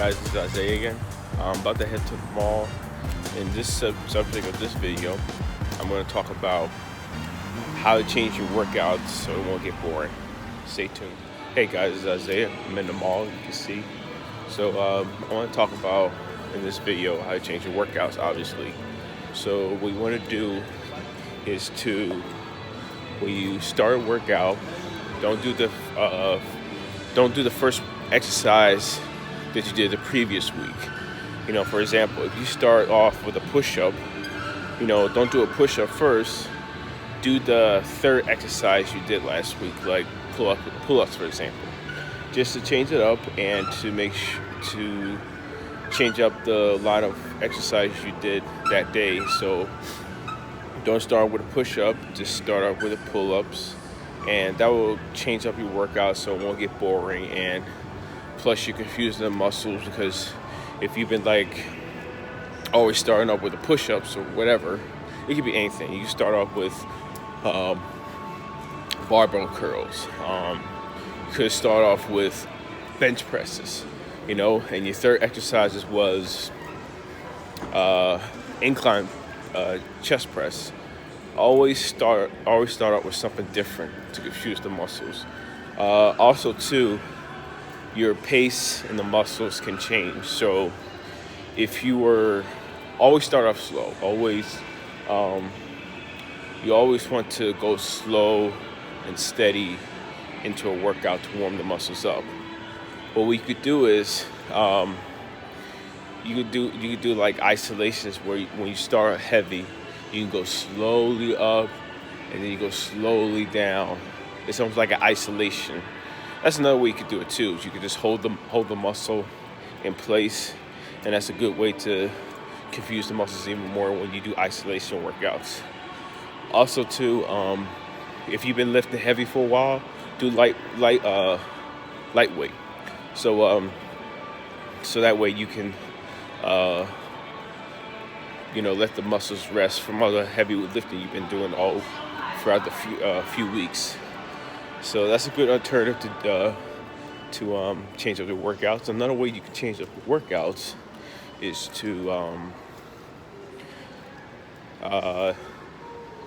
guys, this is Isaiah again. I'm about to head to the mall. In this subject of this video, I'm going to talk about how to change your workouts so it won't get boring. Stay tuned. Hey guys, this is Isaiah. I'm in the mall, you can see. So I want to talk about in this video how to change your workouts, obviously. So what you want to do is when you start a workout, don't do the first exercise that you did the previous week. For example, if you start off with a push-up, don't do a push-up first. Do the third exercise you did last week, like pull-ups, for example, just to change it up and to change up the line of exercise you did that day. So don't start with a push-up, just start off with the pull-ups, and that will change up your workout so it won't get boring. And plus, you confuse the muscles, because if you've been always starting up with the push-ups or whatever, it could be anything. You can start off with barbell curls. You could start off with bench presses, and your third exercise was incline chest press. Always start out with something different to confuse the muscles. Also, too, your pace and the muscles can change. So if you always start off slow, you always want to go slow and steady into a workout to warm the muscles up. What we could do is you could do like isolations where when you start heavy, you can go slowly up and then you go slowly down. It's almost like an isolation. That's another way you could do it too. You could just hold the muscle in place, and that's a good way to confuse the muscles even more when you do isolation workouts. Also, too, if you've been lifting heavy for a while, do lightweight. So that way you can let the muscles rest from all the heavy lifting you've been doing all throughout the few weeks. So that's a good alternative to change up the workouts. Another way you can change up the workouts is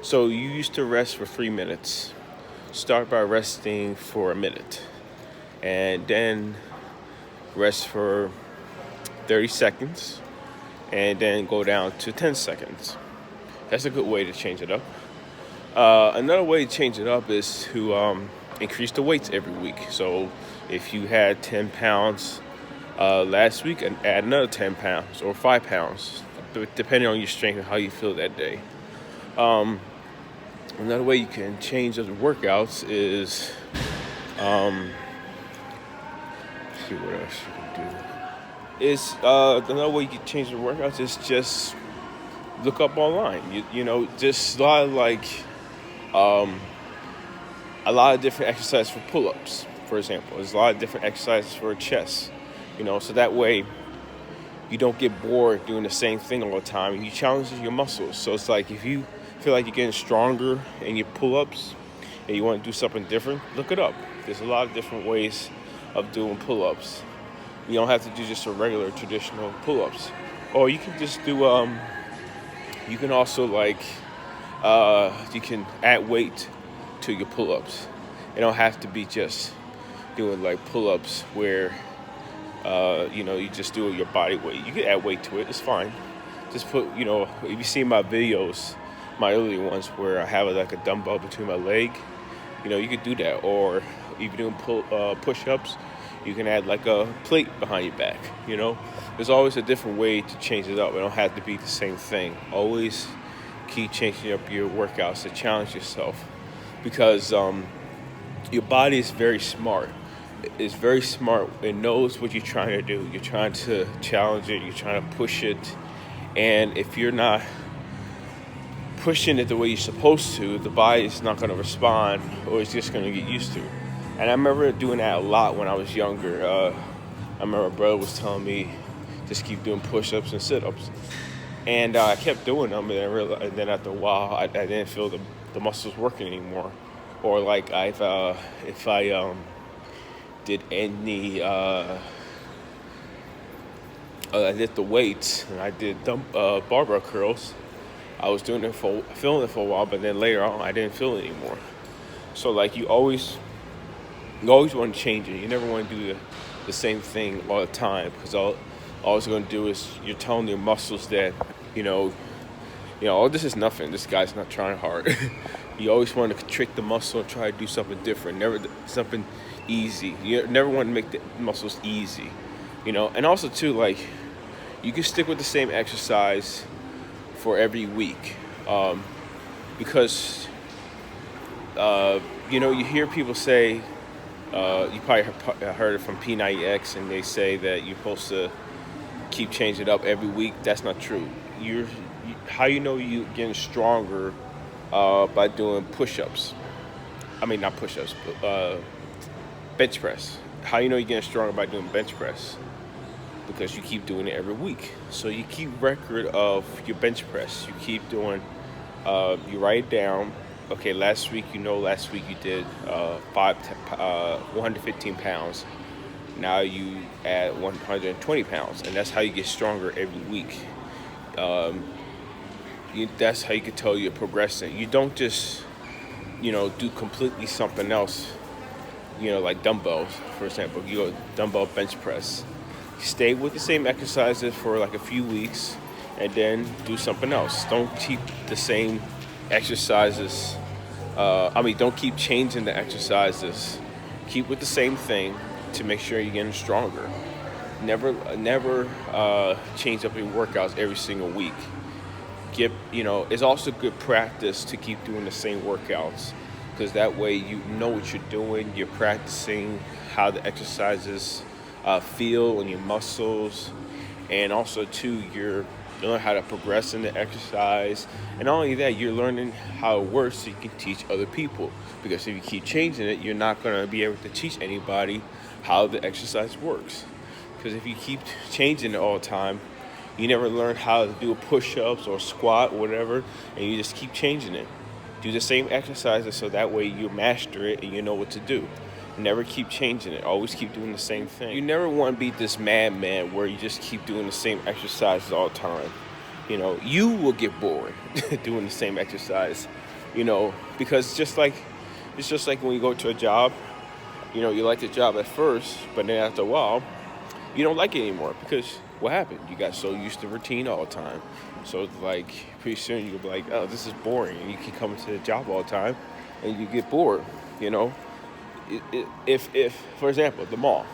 so you used to rest for 3 minutes. Start by resting for a minute, and then rest for 30 seconds, and then go down to 10 seconds. That's a good way to change it up. Another way to change it up is to increase the weights every week. So if you had 10 pounds last week, and add another 10 pounds or 5 pounds, depending on your strength and how you feel that day. Another way you can change up the workouts is, see what else you can do. Is another way you can change the workouts is just look up online. Just a lot of different exercises for pull-ups, for example. There's a lot of different exercises for chest, so that way you don't get bored doing the same thing all the time, and you challenge your muscles. So it's like if you feel like you're getting stronger in your pull-ups and you want to do something different, look it up. There's a lot of different ways of doing pull-ups. You don't have to do just a regular traditional pull-ups. Or you can just do, you can also you can add weight to your pull-ups. It don't have to be just doing pull-ups where you just do your body weight. You can add weight to it, it's fine. Just put, if you see my videos, my earlier ones where I have a dumbbell between my leg, you could do that. Or if you're doing push-ups, you can add a plate behind your back. There's always a different way to change it up. It don't have to be the same thing. Always keep changing up your workouts to challenge yourself, because your body is very smart. It's very smart. It knows what you're trying to do. You're trying to challenge it. You're trying to push it. And if you're not pushing it the way you're supposed to, the body is not going to respond, or it's just going to get used to it. And I remember doing that a lot when I was younger. I remember my brother was telling me, just keep doing push-ups and sit-ups. And I kept doing them, and then after a while, I didn't feel the muscles working anymore. Or if I did any I did the weights and I did barbell curls. I was feeling it for a while, but then later on, I didn't feel it anymore. So like you always want to change it. You never want to do the same thing all the time because all it's going to do is you're telling your muscles that you know oh, this is nothing. This guy's not trying hard. You always want to trick the muscle and try to do something different. Never something easy. You never want to make the muscles easy. And also too, like you can stick with the same exercise for every week, because you hear people say, you probably heard it from P90X, and they say that you're supposed to keep changing it up every week. That's not true. How you getting stronger by doing push-ups. I mean, not push-ups, but bench press. How you're getting stronger by doing bench press? Because you keep doing it every week. So you keep record of your bench press. You keep doing, you write it down. Okay, last week you did 115 pounds. Now you add 120 pounds, and that's how you get stronger every week. That's how you can tell you're progressing. You don't just, do completely something else. Like dumbbells, for example. You go dumbbell bench press. Stay with the same exercises for like a few weeks, and then do something else. Don't keep the same exercises. Don't keep changing the exercises. Keep with the same thing to make sure you're getting stronger. Never change up your workouts every single week. It's also good practice to keep doing the same workouts, because that way you know what you're doing. You're practicing how the exercises feel in your muscles, and also too, you learn how to progress in the exercise. And not only that, you're learning how it works so you can teach other people, because if you keep changing it, you're not going to be able to teach anybody how the exercise works. Because if you keep changing it all the time, you never learn how to do push-ups or squat or whatever, and you just keep changing it. Do the same exercises so that way you master it and you know what to do. Never keep changing it. Always keep doing the same thing. You never want to be this madman where you just keep doing the same exercises all the time. You will get bored doing the same exercise. Because it's just like when you go to a job. You like the job at first, but then after a while, you don't like it anymore, because what happened? You got so used to routine all the time. So it's like pretty soon you'll be like, oh, this is boring, and you can come to the job all the time, and you get bored. If for example, the mall,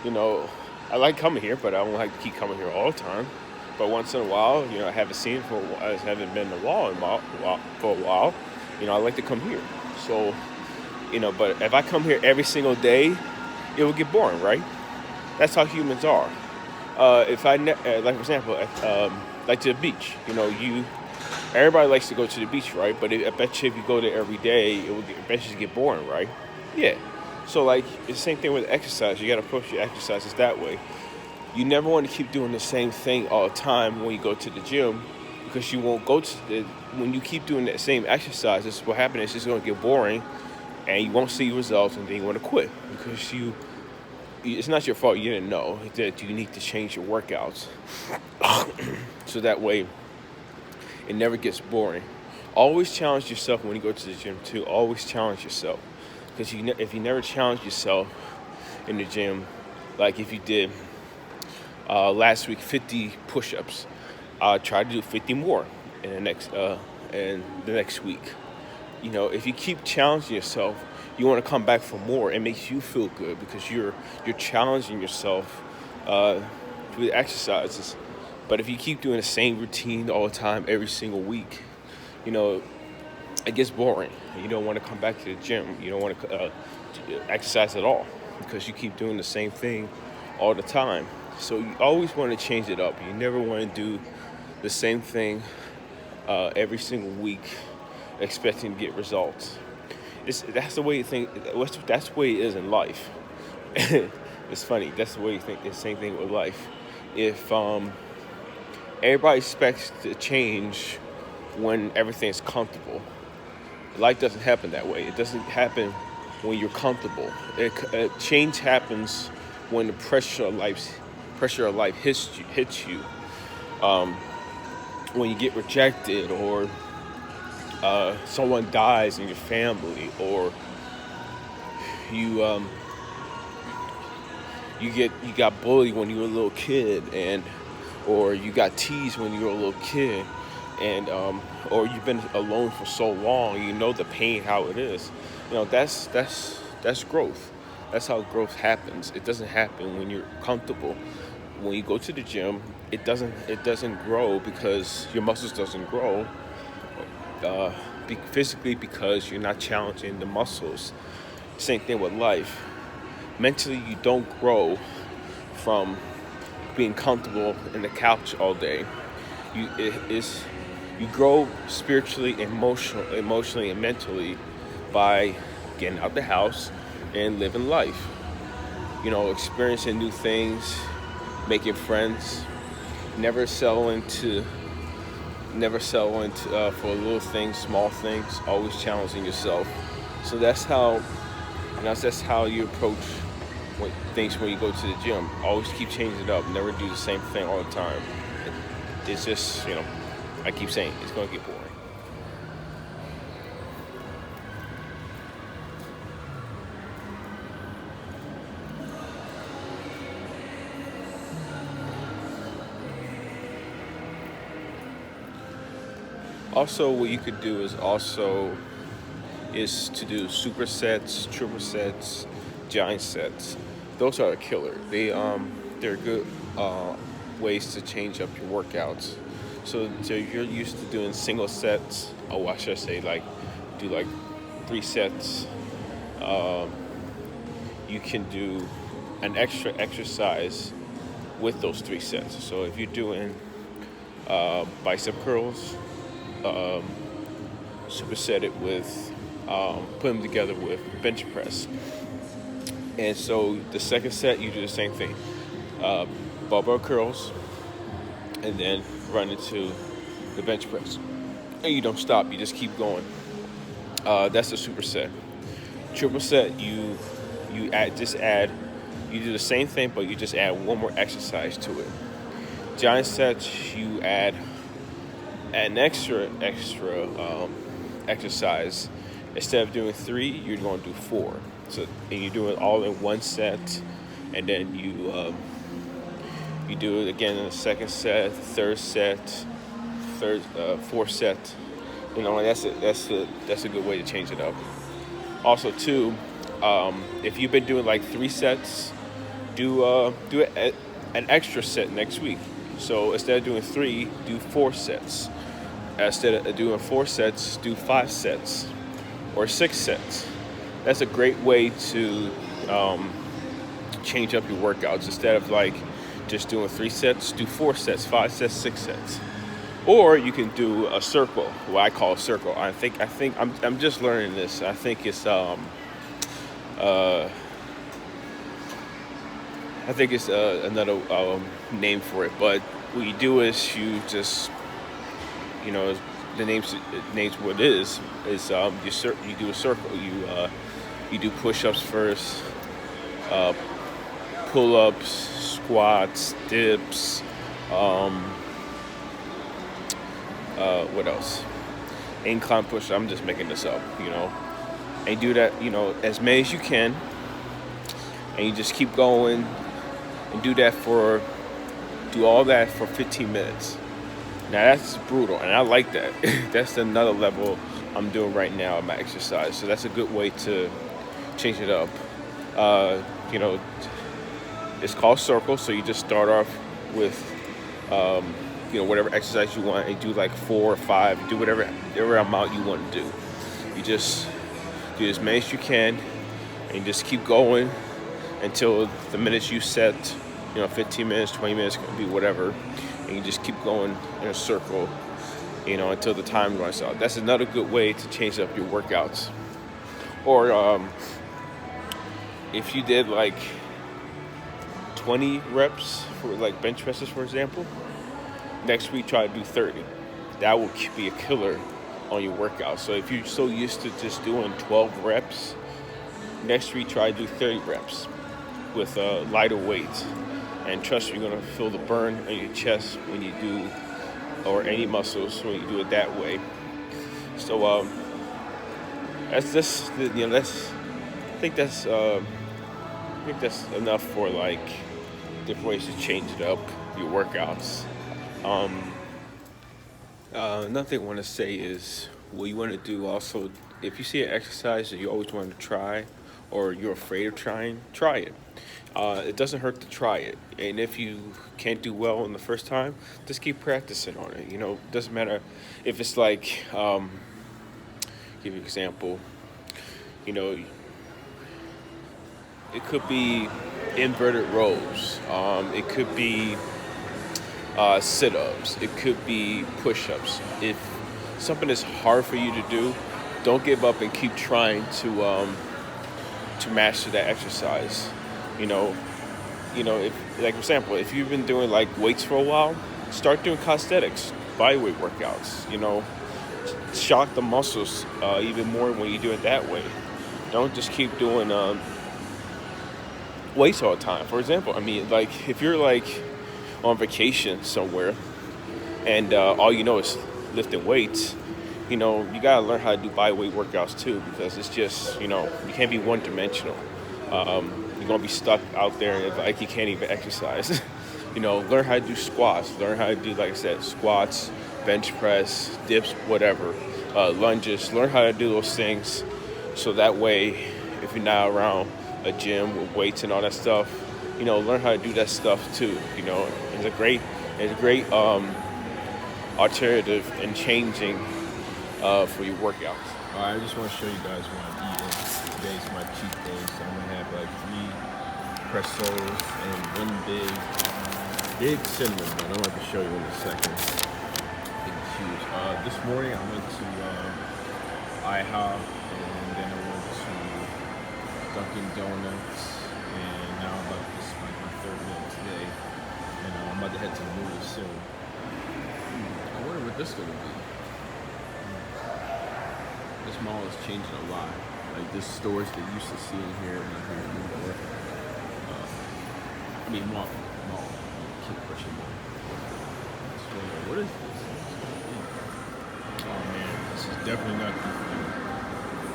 I like coming here, but I don't like to keep coming here all the time. But once in a while, I haven't seen it for a while. I haven't been to the mall for a while. I like to come here. So, but if I come here every single day, it will get boring, right? That's how humans are. If I like, for example, like to the beach, everybody likes to go to the beach, right? But I bet you if you go there every day, it will eventually get boring, right? Yeah. So like it's the same thing with exercise. You got to approach your exercises that way. You never want to keep doing the same thing all the time when you go to the gym, because you won't go to when you keep doing that same exercises, what happens is it's going to get boring, and you won't see results, and then you want to quit because it's not your fault. You didn't know that you need to change your workouts so that way it never gets boring. Always challenge yourself when you go to the gym too. Always challenge yourself, because if you never challenge yourself in the gym, like if you did last week 50 push-ups, try to do 50 more in the next week. If you keep challenging yourself, you want to come back for more. It makes you feel good because you're challenging yourself with exercises. But if you keep doing the same routine all the time, every single week, it gets boring. You don't want to come back to the gym. You don't want to exercise at all because you keep doing the same thing all the time. So you always want to change it up. You never want to do the same thing every single week, expecting to get results. That's the way you think. That's the way it is in life. It's funny. That's the way you think. It's the same thing with life. If everybody expects to change when everything's comfortable, life doesn't happen that way. It doesn't happen when you're comfortable. Change happens when the pressure of life pressure of life hits you, um, when you get rejected, or someone dies in your family, or you you got bullied when you were a little kid, and or you got teased when you were a little kid, and or you've been alone for so long, you know the pain, how it is. That's growth. That's how growth happens. It doesn't happen when you're comfortable. When you go to the gym, it doesn't grow because your muscles doesn't grow, physically, because you're not challenging the muscles. Same thing with life. Mentally, you don't grow from being comfortable in the couch all day. You grow spiritually, emotionally, and mentally by getting out the house and living life. Experiencing new things, making friends. Never settle into for little things, small things. Always challenging yourself. So that's how you approach things when you go to the gym. Always keep changing it up. Never do the same thing all the time. It's just, I keep saying it's going to get boring. Also, what you could do is to do supersets, triple sets, giant sets. Those are a killer. They're good ways to change up your workouts. So you're used to doing single sets. Oh, I should say do 3 sets. You can do an extra exercise with those 3 sets. So if you're doing bicep curls, superset it with put them together with bench press. And so the second set, you do the same thing. Barbell curls, and then run into the bench press. And you don't stop, you just keep going. That's the superset. Triple set, you do the same thing, but you just add one more exercise to it. Giant sets, you add an extra exercise. Instead of doing 3, you're going to do 4. So, and you do it all in one set, and then you do it again in the second set, third set, fourth set. That's a good way to change it up. Also, too, if you've been doing 3 sets, do an extra set next week. So instead of doing 3, do 4 sets. Instead of doing 4 sets, do 5 sets or 6 sets. That's a great way to change up your workouts. Instead of just doing 3 sets, do 4 sets, 5 sets, 6 sets. Or you can do a circle, what I call a circle. I think I'm just learning this. I think it's another name for it. But what you do is you just, the name's what it is you do a circle. You do push-ups first, pull-ups, squats, dips. What else? Incline push. I'm just making this up, And do that, as many as you can, and you just keep going, and do all that for 15 minutes. Now that's brutal, and I like that. That's another level I'm doing right now in my exercise. So that's a good way to change it up. It's called circle. So you just start off with, whatever exercise you want, and do 4 or 5. Do whatever amount you want to do. You just do as many as you can, and you just keep going until the minutes you set. 15 minutes, 20 minutes, can be whatever. And you just keep going in a circle, until the time runs out. That's another good way to change up your workouts. Or if you did 20 reps for bench presses, for example, next week try to do 30. That will be a killer on your workout. So if you're so used to just doing 12 reps, next week try to do 30 reps with lighter weights. And trust me, you're gonna feel the burn on your chest when you do, or any muscles when you do it that way. So that's just that's I think that's enough for like different ways to change it up your workouts. Um, Another thing I want to say is what you want to do also. If you see an exercise that you always want to try, or you're afraid of trying, try it. It doesn't hurt to try it, and if you can't do well in the first time, just keep practicing on it. It doesn't matter if it's like, give you an example. You know, it could be inverted rows. It could be sit-ups. It could be push-ups. If something is hard for you to do, don't give up and keep trying to master that exercise. You know, if, like for example, if you've been doing like weights for a while, start doing calisthenics, bodyweight workouts. Shock the muscles even more when you do it that way. Don't just keep doing weights all the time. For example, I mean, like if you're like on vacation somewhere and all you know is lifting weights, you gotta learn how to do bodyweight workouts too, because it's just, you can't be one dimensional. You're gonna be stuck out there and like you can't even exercise. Learn how to do squats, learn how to do, like I said, squats, bench press, dips, whatever, lunges. Learn how to do those things, so that way if you're not around a gym with weights and all that stuff, learn how to do that stuff too. It's a great alternative in changing for your workouts. Alright, I just want to show you guys what I'm eating. Today's my cheat day, so I'm gonna have like 3 pretzels and one big cinnamon bun. I'm going to show you in a second. It's huge. This morning I went to IHOP, and then I went to Dunkin' Donuts, and now this is like my 3rd meal today, and I'm about to head to the movie soon. I wonder what this is gonna be. This mall is changing a lot. Like this stores that you used to see in here and here in New York. Mall. Keep pushing more. So, what is this? Oh man, this is definitely not good for you.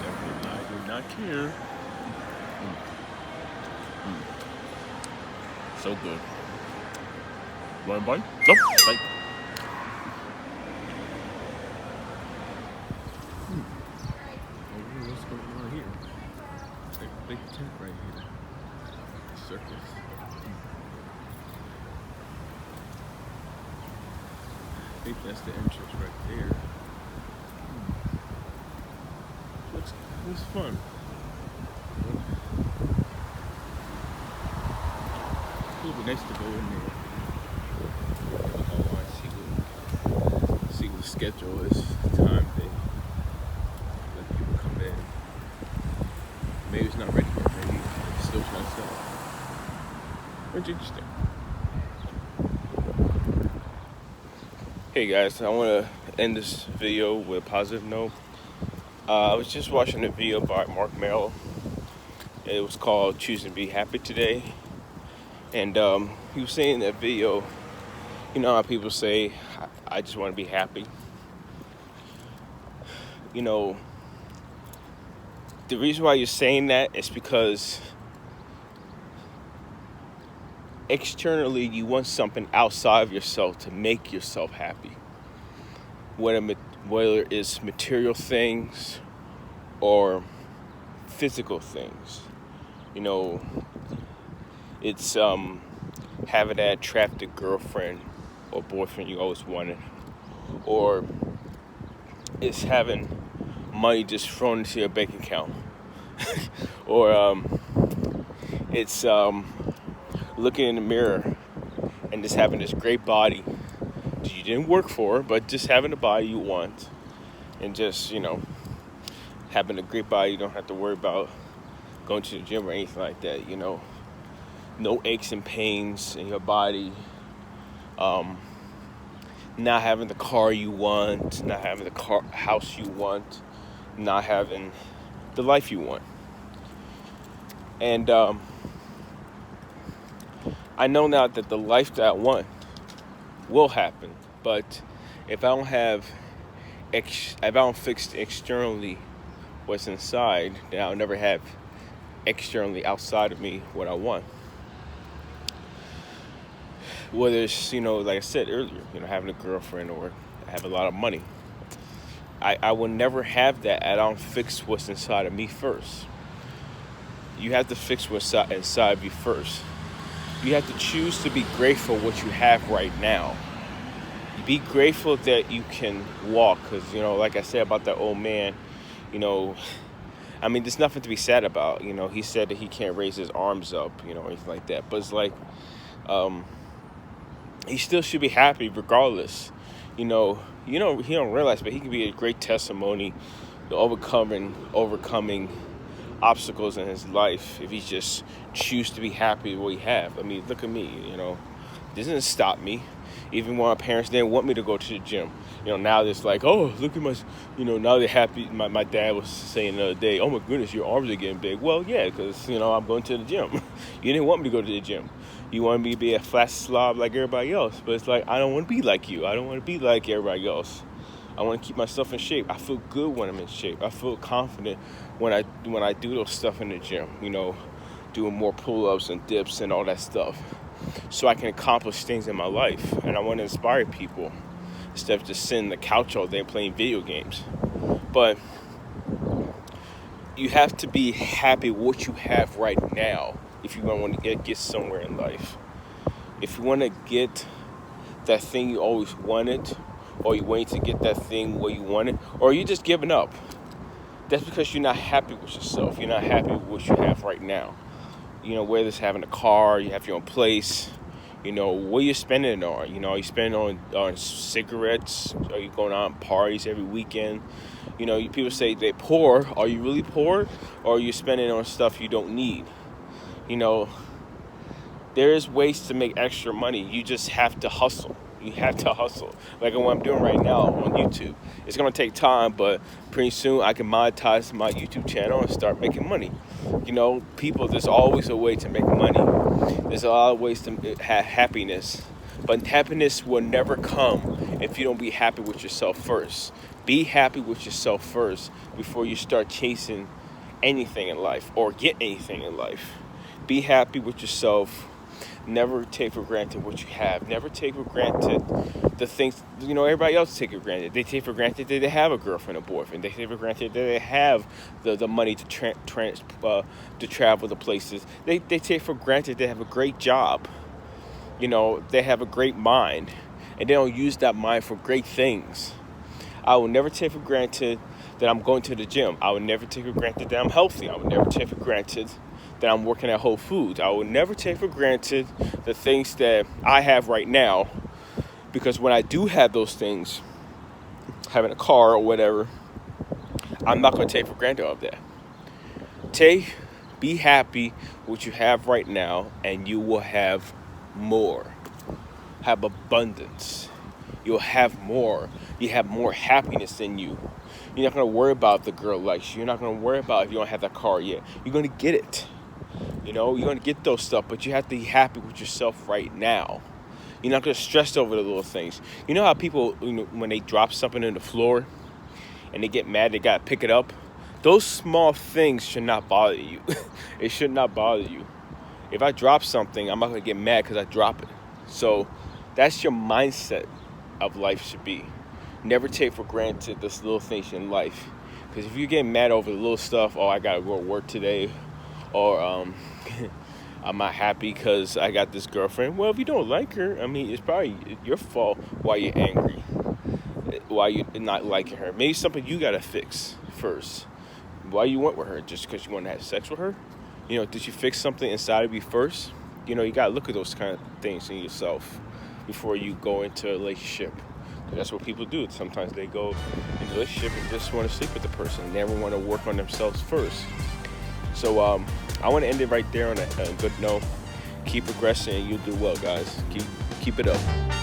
Definitely not care. So good. Want a bite? Nope. Bite. What's going on here? It's like a big tent right here. Circus. I think that's the entrance right there. Looks fun. It would be nice to go in there. See what the schedule is, the time they let people come in. Maybe it's not ready yet. Maybe it's still trying to sell. It's interesting. Hey guys, I want to end this video with a positive note. I was just watching a video by Mark Merrill. It was called Choosing to Be Happy Today. And he was saying in that video, how people say, I just want to be happy. The reason why you're saying that is because externally you want something outside of yourself to make yourself happy. Whether it's material things or physical things. It's having that attractive girlfriend or boyfriend you always wanted. Or it's having money just thrown into your bank account. Or it's looking in the mirror and just having this great body that you didn't work for, but just having the body you want, and just having a great body. You don't have to worry about going to the gym or anything like that. No aches and pains in your body. Not having the car you want, not having the house you want, not having the life you want. And I know now that the life that I want will happen, but if I don't have, if I don't fix externally what's inside, then I'll never have externally outside of me what I want. Whether it's, like I said earlier, having a girlfriend or have a lot of money. I will never have that. I don't fix what's inside of me first. You have to fix what's inside of you first. You have to choose to be grateful what you have right now. Be grateful that you can walk, because, like I said about that old man, there's nothing to be sad about. He said that he can't raise his arms up, anything like that. But it's like, he still should be happy regardless. He don't realize, but he can be a great testimony to overcoming obstacles in his life if he just choose to be happy with what he have. Look at me, this doesn't stop me. Even when my parents didn't want me to go to the gym, now it's like, oh, look at my, now they're happy. My dad was saying the other day, oh my goodness, your arms are getting big. Well, yeah, because, I'm going to the gym. You didn't want me to go to the gym. You want me to be a flat slob like everybody else. But it's like, I don't want to be like you. I don't want to be like everybody else. I want to keep myself in shape. I feel good when I'm in shape. I feel confident when I do those stuff in the gym, doing more pull-ups and dips and all that stuff, so I can accomplish things in my life. And I want to inspire people instead of just sitting on the couch all day playing video games. But you have to be happy with what you have right now if you want to get somewhere in life. If you want to get that thing you always wanted, or you wait to get that thing where you want it, or you just giving up, that's because you're not happy with yourself. You're not happy with what you have right now. Whether it's having a car, you have your own place, what you're spending it on. Are you spending on cigarettes? Are you going on parties every weekend? People say they're poor. Are you really poor? Or are you spending on stuff you don't need? There is ways to make extra money. You just have to hustle. You have to hustle. Like what I'm doing right now on YouTube. It's going to take time, but pretty soon I can monetize my YouTube channel and start making money. There's always a way to make money. There's a lot of ways to have happiness. But happiness will never come if you don't be happy with yourself first. Be happy with yourself first before you start chasing anything in life or get anything in life. Be happy with yourself. Never take for granted what you have. Never take for granted the things, everybody else take for granted. They take for granted that they have a girlfriend or boyfriend. They take for granted that they have the money to travel to places. They take for granted they have a great job. They have a great mind. And they don't use that mind for great things. I will never take for granted that I'm going to the gym. I will never take for granted that I'm healthy. I will never take for granted that I'm working at Whole Foods. I will never take for granted the things that I have right now, because when I do have those things, having a car or whatever, I'm not going to take for granted of that. Be happy with what you have right now, and you will have more. Have abundance. You'll have more. You have more happiness in you. You're not going to worry about if the girl likes you. You're not going to worry about if you don't have that car yet. You're going to get it. You're going to get those stuff, but you have to be happy with yourself right now. You're not going to stress over the little things. You know how people, when they drop something on the floor and they get mad, they got to pick it up? Those small things should not bother you. It should not bother you. If I drop something, I'm not going to get mad because I drop it. So that's your mindset of life should be. Never take for granted this little things in life. Because if you get mad over the little stuff, oh, I got to go to work today, or I'm not happy because I got this girlfriend. Well, if you don't like her, it's probably your fault why you're angry, why you're not liking her. Maybe something you got to fix first. Why you went with her? Just because you want to have sex with her? Did you fix something inside of you first? You got to look at those kind of things in yourself before you go into a relationship. That's what people do. Sometimes they go into a relationship and just want to sleep with the person. They never want to work on themselves first. So I want to end it right there on a good note. Keep progressing and you'll do well, guys. Keep it up.